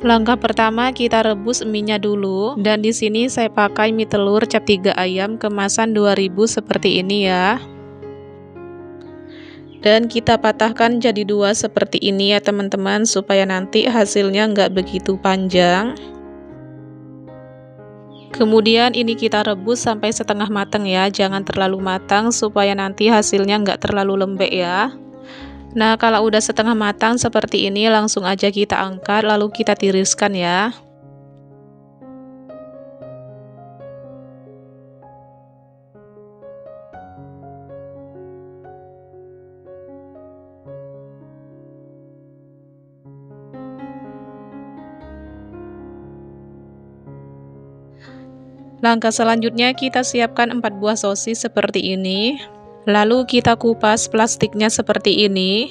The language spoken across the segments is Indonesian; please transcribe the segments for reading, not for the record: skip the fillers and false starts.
Langkah pertama kita rebus mie-nya dulu, dan di sini saya pakai mie telur cap 3 ayam kemasan 2000 seperti ini ya. Dan kita patahkan jadi dua seperti ini ya teman-teman, supaya nanti hasilnya nggak begitu panjang. Kemudian ini kita rebus sampai setengah matang ya, jangan terlalu matang supaya nanti hasilnya nggak terlalu lembek ya. Nah, kalau udah setengah matang seperti ini, langsung aja kita angkat lalu kita tiriskan ya. Langkah selanjutnya kita siapkan 4 buah sosis seperti ini. Lalu kita kupas plastiknya seperti ini.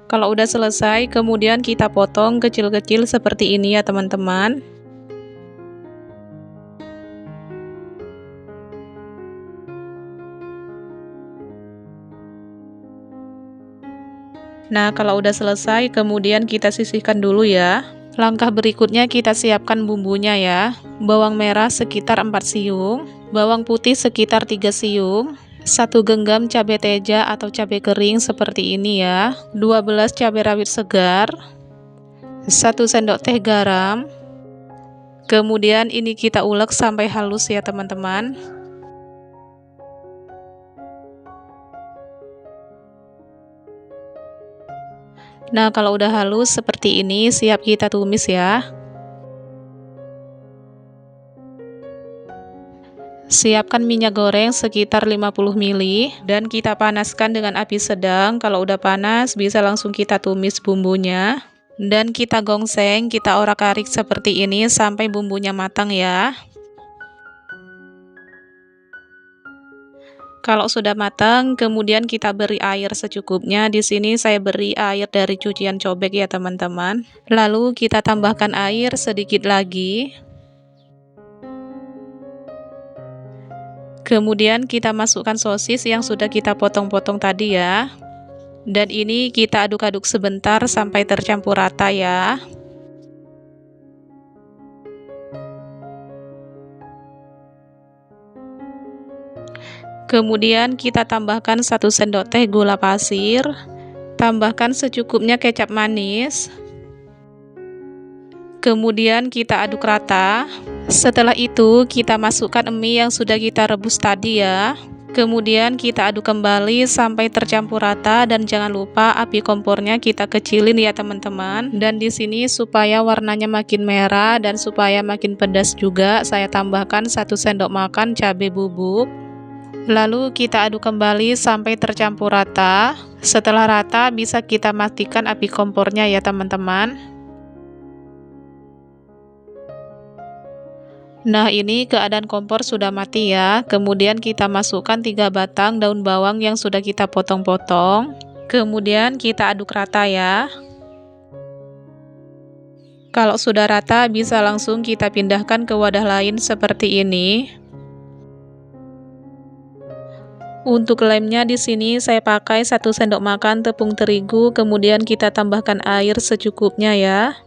Kalau udah selesai, kemudian kita potong kecil-kecil seperti ini ya teman-teman. Nah, kalau udah selesai, kemudian kita sisihkan dulu ya. Langkah berikutnya kita siapkan bumbunya ya. Bawang merah sekitar 4 siung, bawang putih sekitar 3 siung, 1 genggam cabai teja atau cabai kering seperti ini ya, 12 cabai rawit segar, 1 sendok teh garam. Kemudian ini kita ulek sampai halus ya teman-teman. Nah, kalau udah halus seperti ini, siap kita tumis ya. Siapkan minyak goreng sekitar 50 ml dan kita panaskan dengan api sedang. Kalau udah panas, bisa langsung kita tumis bumbunya. Dan kita gongseng, kita orak-arik seperti ini sampai bumbunya matang ya. Kalau sudah matang, kemudian kita beri air secukupnya. Di sini saya beri air dari cucian cobek ya teman-teman. Lalu kita tambahkan air sedikit lagi. Kemudian kita masukkan sosis yang sudah kita potong-potong tadi ya. Dan ini kita aduk-aduk sebentar sampai tercampur rata ya. Kemudian kita tambahkan 1 sendok teh gula pasir, tambahkan secukupnya kecap manis. Kemudian kita aduk rata. Setelah itu kita masukkan mie yang sudah kita rebus tadi ya. Kemudian kita aduk kembali sampai tercampur rata dan jangan lupa api kompornya kita kecilin ya teman-teman. Dan di sini supaya warnanya makin merah dan supaya makin pedas juga, saya tambahkan 1 sendok makan cabai bubuk. Lalu kita aduk kembali sampai tercampur rata. Setelah rata bisa kita matikan api kompornya ya teman-teman. Nah, ini keadaan kompor sudah mati ya. Kemudian kita masukkan 3 batang daun bawang yang sudah kita potong-potong. Kemudian kita aduk rata ya. Kalau sudah rata bisa langsung kita pindahkan ke wadah lain seperti ini. Untuk lemnya di sini saya pakai 1 sendok makan tepung terigu, kemudian kita tambahkan air secukupnya ya.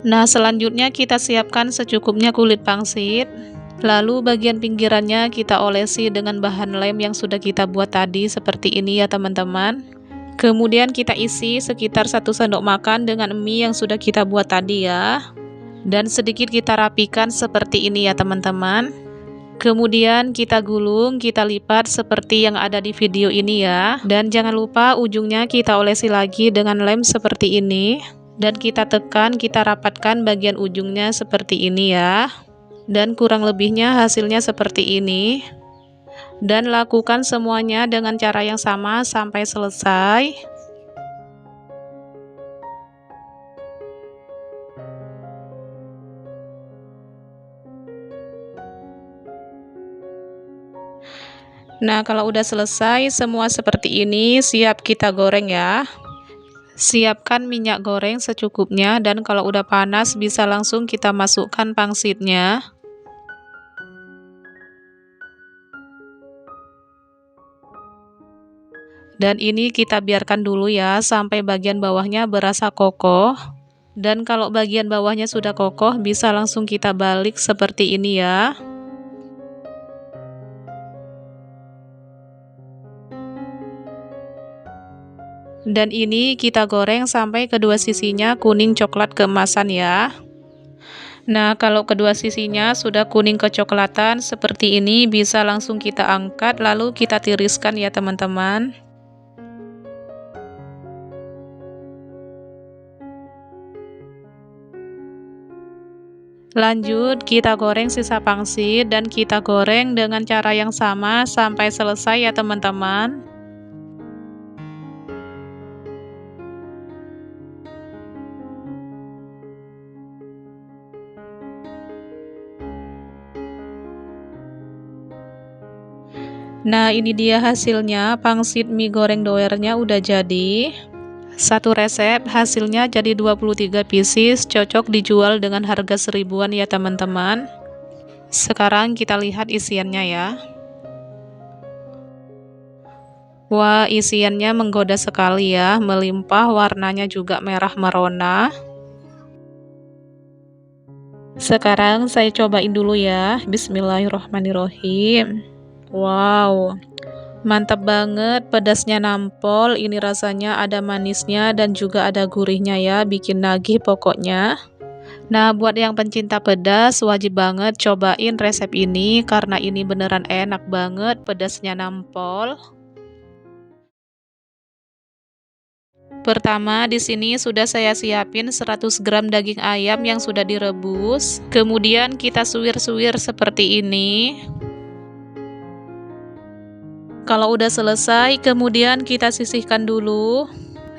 Nah, selanjutnya kita siapkan secukupnya kulit pangsit. Lalu bagian pinggirannya kita olesi dengan bahan lem yang sudah kita buat tadi seperti ini ya teman-teman. Kemudian kita isi sekitar 1 sendok makan dengan mie yang sudah kita buat tadi ya. Dan sedikit kita rapikan seperti ini ya teman-teman. Kemudian kita gulung, kita lipat seperti yang ada di video ini ya. Dan jangan lupa ujungnya kita olesi lagi dengan lem seperti ini. Dan kita tekan, kita rapatkan bagian ujungnya seperti ini ya. Dan kurang lebihnya hasilnya seperti ini. Dan lakukan semuanya dengan cara yang sama sampai selesai. Nah, kalau udah selesai semua seperti ini, siap kita goreng ya. Siapkan minyak goreng secukupnya dan kalau udah panas bisa langsung kita masukkan pangsitnya. Dan ini kita biarkan dulu ya sampai bagian bawahnya berasa kokoh. Dan kalau bagian bawahnya sudah kokoh, bisa langsung kita balik seperti ini ya. Dan ini kita goreng sampai kedua sisinya kuning coklat keemasan ya. Nah, kalau kedua sisinya sudah kuning kecoklatan seperti ini, bisa langsung kita angkat lalu kita tiriskan ya teman-teman. Lanjut, kita goreng sisa pangsit dan kita goreng dengan cara yang sama sampai selesai ya teman-teman. Nah, ini dia hasilnya, pangsit mie goreng doernya udah jadi. Satu resep hasilnya jadi 23 pieces, cocok dijual dengan harga 1000-an ya teman-teman. Sekarang kita lihat isiannya ya. Wah, isiannya menggoda sekali ya, melimpah, warnanya juga merah merona. Sekarang saya cobain dulu ya. Bismillahirrahmanirrahim. Wow, mantap banget, pedasnya nampol. Ini rasanya ada manisnya dan juga ada gurihnya ya, bikin nagih pokoknya. Nah, buat yang pencinta pedas wajib banget cobain resep ini karena ini beneran enak banget, pedasnya nampol. Pertama, di sini sudah saya siapin 100 gram daging ayam yang sudah direbus. Kemudian kita suwir-suwir seperti ini. Kalau udah selesai, kemudian kita sisihkan dulu.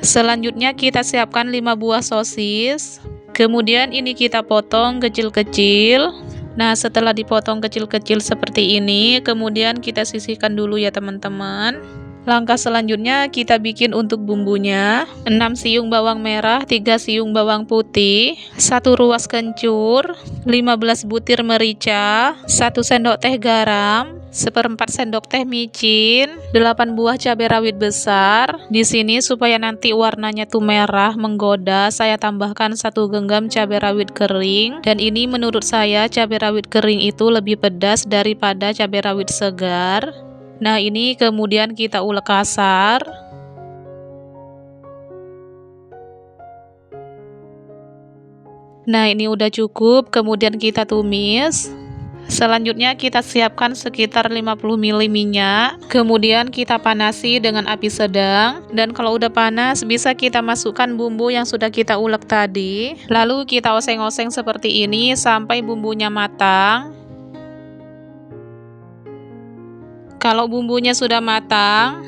Selanjutnya kita siapkan 5 buah sosis. Kemudian ini kita potong kecil-kecil. Nah, setelah dipotong kecil-kecil seperti ini, kemudian kita sisihkan dulu ya teman-teman. Langkah selanjutnya kita bikin untuk bumbunya. 6 siung bawang merah, 3 siung bawang putih, 1 ruas kencur, 15 butir merica, 1 sendok teh garam, 1/4 sendok teh micin, 8 buah cabai rawit besar. Di sini supaya nanti warnanya tuh merah menggoda, saya tambahkan 1 genggam cabai rawit kering. Dan ini menurut saya cabai rawit kering itu lebih pedas daripada cabai rawit segar. Nah, ini kemudian kita ulek kasar. Nah, ini udah cukup, kemudian kita tumis. Selanjutnya kita siapkan sekitar 50 ml minyak, kemudian kita panasi dengan api sedang. Dan kalau udah panas, bisa kita masukkan bumbu yang sudah kita ulek tadi. Lalu kita oseng-oseng seperti ini sampai bumbunya matang. Kalau bumbunya sudah matang,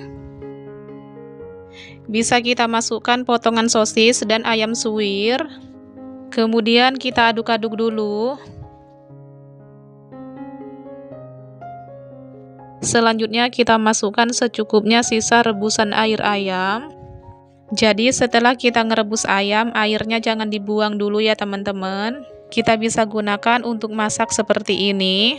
bisa kita masukkan potongan sosis dan ayam suwir. Kemudian kita aduk-aduk dulu. Selanjutnya kita masukkan secukupnya sisa rebusan air ayam. Jadi setelah kita ngerebus ayam, airnya jangan dibuang dulu ya teman-teman. Kita bisa gunakan untuk masak seperti ini.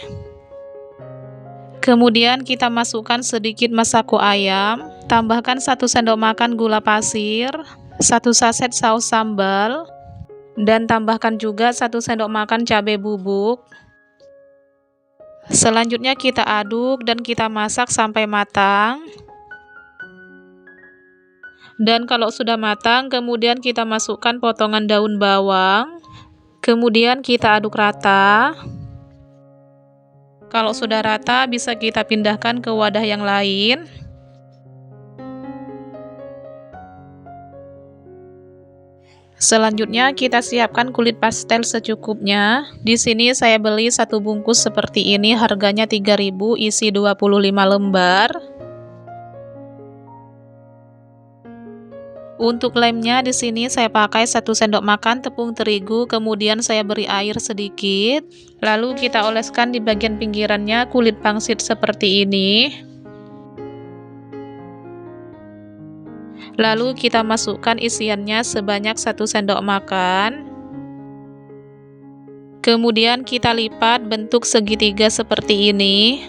Kemudian kita masukkan sedikit masako ayam, tambahkan 1 sendok makan gula pasir, 1 saset saus sambal, dan tambahkan juga 1 sendok makan cabai bubuk. Selanjutnya kita aduk dan kita masak sampai matang. Dan kalau sudah matang, kemudian kita masukkan potongan daun bawang, kemudian kita aduk rata. Kalau sudah rata, bisa kita pindahkan ke wadah yang lain. Selanjutnya kita siapkan kulit pastel secukupnya. Di sini saya beli 1 bungkus seperti ini, harganya 3.000, isi 25 lembar. Untuk lemnya di sini saya pakai 1 sendok makan tepung terigu, kemudian saya beri air sedikit. Lalu kita oleskan di bagian pinggirannya kulit pangsit seperti ini. Lalu kita masukkan isiannya sebanyak 1 sendok makan. Kemudian kita lipat bentuk segitiga seperti ini.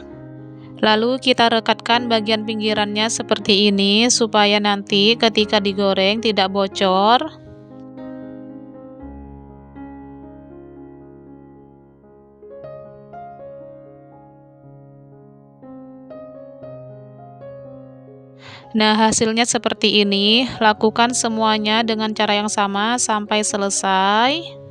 Lalu kita rekatkan bagian pinggirannya seperti ini supaya nanti ketika digoreng tidak bocor. Nah, hasilnya seperti ini. Lakukan semuanya dengan cara yang sama sampai selesai.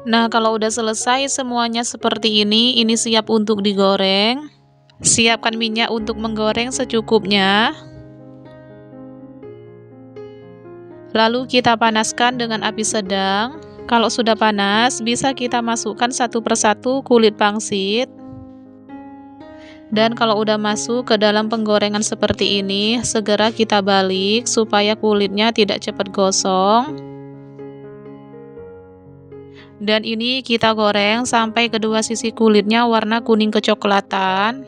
Nah, kalau udah selesai semuanya seperti ini siap untuk digoreng. Siapkan minyak untuk menggoreng secukupnya. Lalu kita panaskan dengan api sedang. Kalau sudah panas, bisa kita masukkan satu persatu kulit pangsit. Dan kalau udah masuk ke dalam penggorengan seperti ini, segera kita balik supaya kulitnya tidak cepat gosong. Dan ini kita goreng sampai kedua sisi kulitnya warna kuning kecoklatan.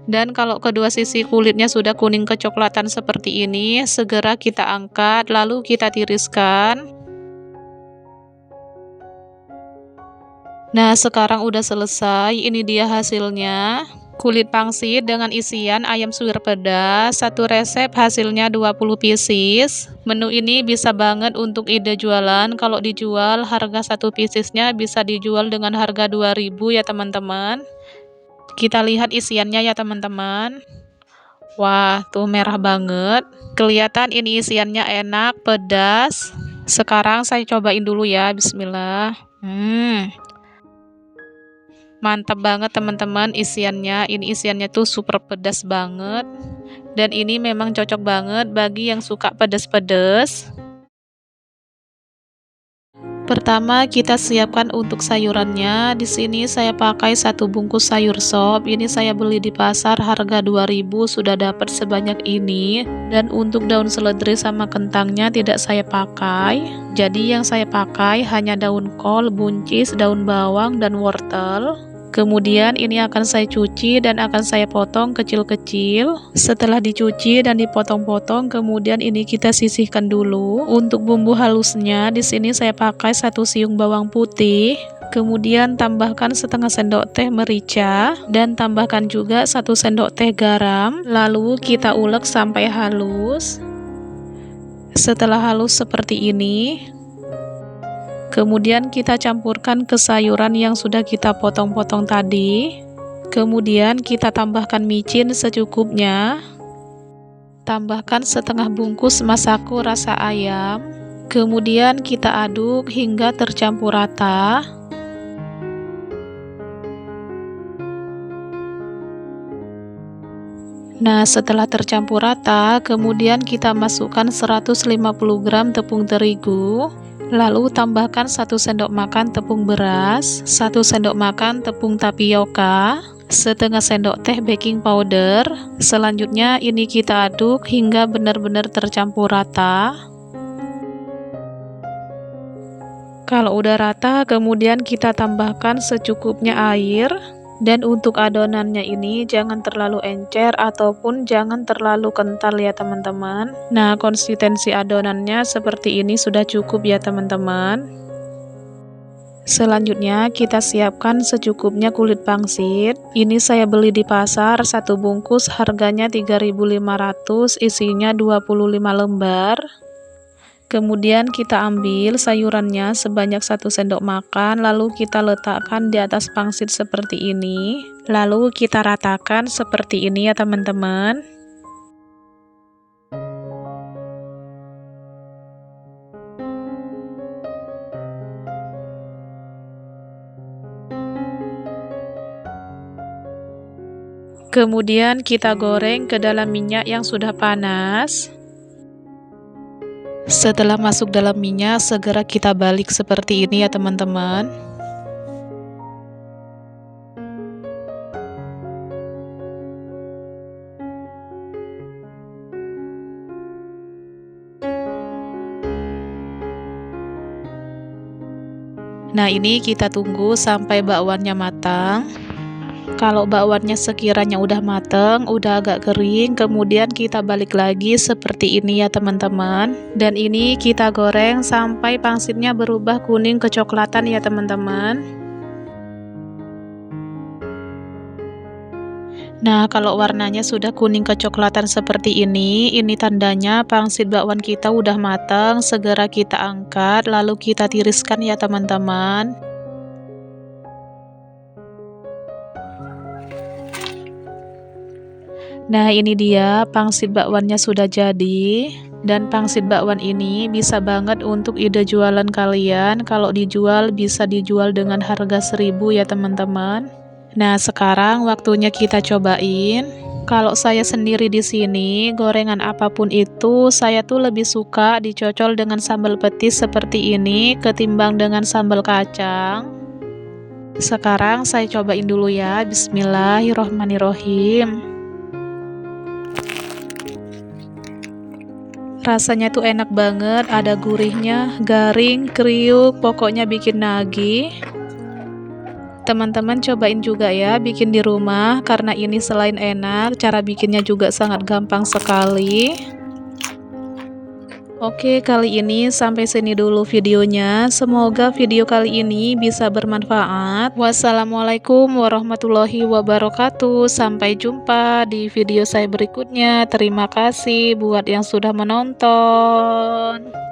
Dan kalau kedua sisi kulitnya sudah kuning kecoklatan seperti ini, segera kita angkat lalu kita tiriskan. Nah, sekarang udah selesai, ini dia hasilnya. Kulit pangsit dengan isian ayam suwir pedas, satu resep hasilnya 20 pieces. Menu ini bisa banget untuk ide jualan. Kalau dijual harga satu piecesnya bisa dijual dengan harga 2000 ya teman-teman. Kita lihat isiannya ya teman-teman. Wah, tuh merah banget. Kelihatan ini isiannya enak, pedas. Sekarang saya cobain dulu ya, bismillah. Mantap banget teman-teman isiannya. Ini isiannya tuh super pedas banget. Dan ini memang cocok banget bagi yang suka pedas-pedas. Pertama kita siapkan untuk sayurannya. Di sini saya pakai satu bungkus sayur sop. Ini saya beli di pasar harga 2000 sudah dapat sebanyak ini. Dan untuk daun seledri sama kentangnya tidak saya pakai. Jadi yang saya pakai hanya daun kol, buncis, daun bawang dan wortel. Kemudian ini akan saya cuci dan akan saya potong kecil-kecil. Setelah dicuci dan dipotong-potong, kemudian ini kita sisihkan dulu. Untuk bumbu halusnya, di sini saya pakai 1 siung bawang putih. Kemudian tambahkan setengah sendok teh merica dan tambahkan juga 1 sendok teh garam. Lalu kita ulek sampai halus. Setelah halus seperti ini, kemudian kita campurkan ke sayuran yang sudah kita potong-potong tadi. Kemudian kita tambahkan micin secukupnya. Tambahkan setengah bungkus masako rasa ayam. Kemudian kita aduk hingga tercampur rata. Nah, setelah tercampur rata, kemudian kita masukkan 150 gram tepung terigu. Lalu tambahkan 1 sendok makan tepung beras, 1 sendok makan tepung tapioka, setengah sendok teh baking powder. Selanjutnya ini kita aduk hingga benar-benar tercampur rata. Kalau udah rata, kemudian kita tambahkan secukupnya air. Dan untuk adonannya ini jangan terlalu encer ataupun jangan terlalu kental ya teman-teman. Nah, konsistensi adonannya seperti ini sudah cukup ya teman-teman. Selanjutnya kita siapkan secukupnya kulit pangsit. Ini saya beli di pasar, satu bungkus harganya 3.500, isinya 25 lembar. Kemudian kita ambil sayurannya sebanyak 1 sendok makan, lalu kita letakkan di atas pangsit seperti ini. Lalu kita ratakan seperti ini ya teman-teman. Kemudian kita goreng ke dalam minyak yang sudah panas. Setelah masuk dalam minyak, segera kita balik seperti ini ya teman-teman. Nah, ini kita tunggu sampai bakwannya matang. Kalau bakwannya sekiranya udah mateng, udah agak kering, kemudian kita balik lagi seperti ini ya teman-teman. Dan ini kita goreng sampai pangsitnya berubah kuning kecoklatan ya teman-teman. Nah, kalau warnanya sudah kuning kecoklatan seperti ini tandanya pangsit bakwan kita udah matang. Segera kita angkat, lalu kita tiriskan ya teman-teman. Nah, ini dia pangsit bakwannya sudah jadi. Dan pangsit bakwan ini bisa banget untuk ide jualan kalian. Kalau dijual bisa dijual dengan harga 1.000 ya teman-teman. Nah, sekarang waktunya kita cobain. Kalau saya sendiri di sini, gorengan apapun itu, saya tuh lebih suka dicocol dengan sambal petis seperti ini ketimbang dengan sambal kacang. Sekarang saya cobain dulu ya. Bismillahirrohmanirrohim. Rasanya tuh enak banget, ada gurihnya, garing, kriuk, pokoknya bikin nagih. Teman-teman cobain juga ya bikin di rumah, karena ini selain enak, cara bikinnya juga sangat gampang sekali. Oke, kali ini sampai sini dulu videonya. Semoga video kali ini bisa bermanfaat. Wassalamualaikum warahmatullahi wabarakatuh. Sampai jumpa di video saya berikutnya. Terima kasih buat yang sudah menonton.